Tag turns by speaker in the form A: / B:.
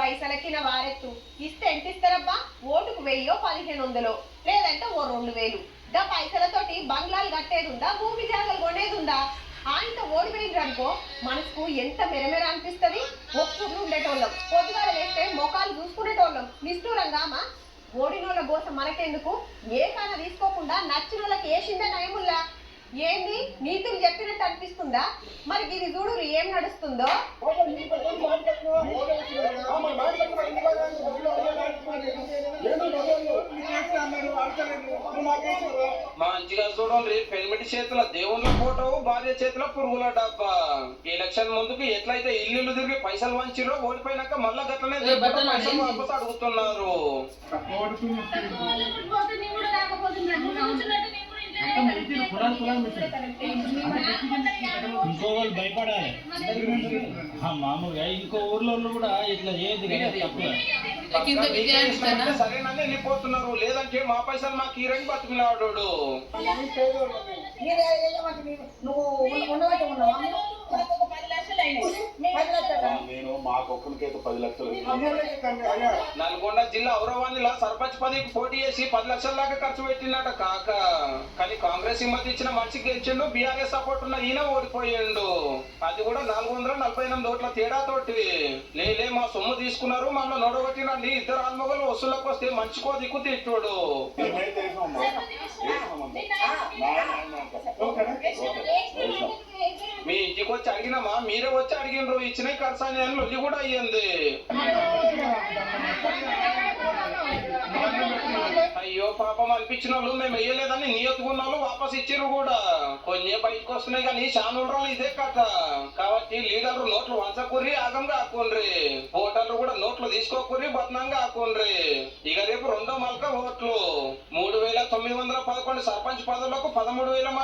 A: పైసలకిన వారెత్తు ఇస్తే ఎంత ఇస్తారబ్బా? ఓటుకు 1000 1500 లేదంటే ఓ 2000. గా పైసలతోటి బంగ్లాలు కట్టేదుందా, భూమి జాగలు కొనేదుందా? ఆయనతో ఓడిపోయిండ్రు అనుకో మనసుకు ఎంత మెరమెర అనిపిస్తుంది. ఒక్కూర్లు ఉండేటోళ్ళం, పొద్దుగాల వేస్తే మొఖాలు చూసుకునేటోళ్ళం. నిష్ఠూరంగామా ఓడినోళ్ళ కోసం మనకెందుకు? ఏ కాన తీసుకోకుండా నచ్చిన వాళ్ళకి వేసిందే నయముల్లా. ఏంది నీతులు చెప్పినట్టు అనిపిస్తుందా? మరి దీని చూడు ఏం నడుస్తుందో.
B: మంచిగా చూడండి, పెళ్మిటి చేతుల దేవుళ్ళ ఫోటో, భార్య చేతుల పురుగుల డబ్బా. ఎలక్షన్ ముందుకు ఎట్లయితే ఇల్లు తిరిగి పైసలు వంచిరో, ఓడిపోయినాక మళ్ళా గట్లనే పైసలు వాపస్ అడుగుతున్నారు.
C: ఇంకో వాళ్ళు భయపడాలి. మామూలుగా ఇంకో ఊర్లో కూడా ఇట్లా చేయదు కదా,
B: సరేనని వెళ్ళిపోతున్నారు. లేదంటే మా పైసలు మాకు ఈ రంగు బతుకులాడు.
D: నేను మాకొక్కరికైతే 10 లక్షలు.
B: నల్గొండ జిల్లా ఔరవాణిలో సర్పంచ్ పదవికి పోటీ చేసి 10 లక్షల దాకా ఖర్చు పెట్టినట కాక. కానీ కాంగ్రెస్ హిమ్మతి ఇచ్చిన మనిషి గెలిచిండు, బీఆర్ఎస్ సపోర్ట్ ఉన్న ఈయన ఓడిపోయిండు. అది కూడా 448 ఓట్ల తేడాతోటి. లేలే మా సొమ్ము తీసుకున్నారు, మమ్మల్ని నొడగొట్టినండి, ఇద్దరు ఆల్మొగలు వసూళ్ళకి వస్తే మంచికో దిక్కు తిట్టుడు. మీ ఇంటికి వచ్చి అడిగినామా? మీరే వచ్చి అడిగినరు, ఇచ్చిన ఖర్చు అని లొల్లి కూడా అయ్యింది. అయ్యో పాపం అనిపించిన వాళ్ళు మేము వేయలేదని నియతుకున్న వాళ్ళు వాపస్ ఇచ్చిరు కూడా. కొన్ని బయటకు వస్తున్నాయి కానీ శానులు ఇదే కథ. కాబట్టి లీడర్లు నోట్లు వంచకుర్రి, ఆగంగా ఆకుండ్రి. ఓటర్లు కూడా నోట్లు తీసుకోకుర్రి, బద్నంగా ఆకుండ్రి. ఇక రేపు 2వ మల్క ఓట్లు. 3911 సర్పంచ్ పదవులకు 13,000